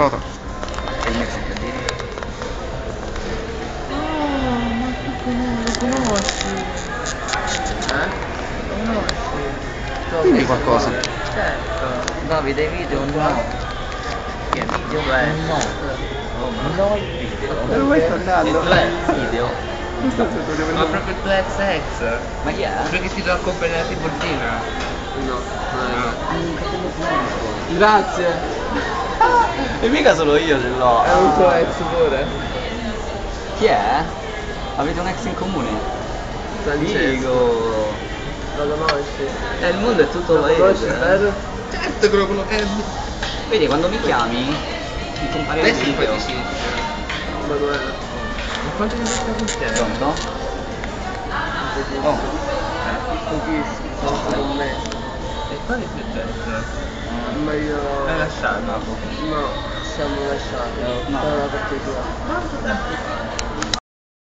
foto. E i miei contadini? Ma tu lo conosci? Lo conosci? Dimmi qualcosa. Certo. Davide, video no. Che video? No. No il video. Dove vai tornando? Video. Non so se tu devi Ma proprio il tuo ex. Ma chi è? Quello che ti do a comprare la Tiburtina? No. Grazie. E mica solo io ce l'ho. È un tuo ex pure. Chi è? Avete un ex in comune? Figo. Lo conosci? Il mondo è tutto Lo conosci, paese. vero? Certo che lo conosco. Vedi, quando mi chiami, mi compare il Adesso un po' video. di sì. Manuela. Ma quanto mi sta succedendo? Pronto? Oh. Pochissimo, sono stato un mese. E quale è successo? Ma io... L'hai lasciato? No, siamo lasciati. No. Per una parte tua. Quanto tempo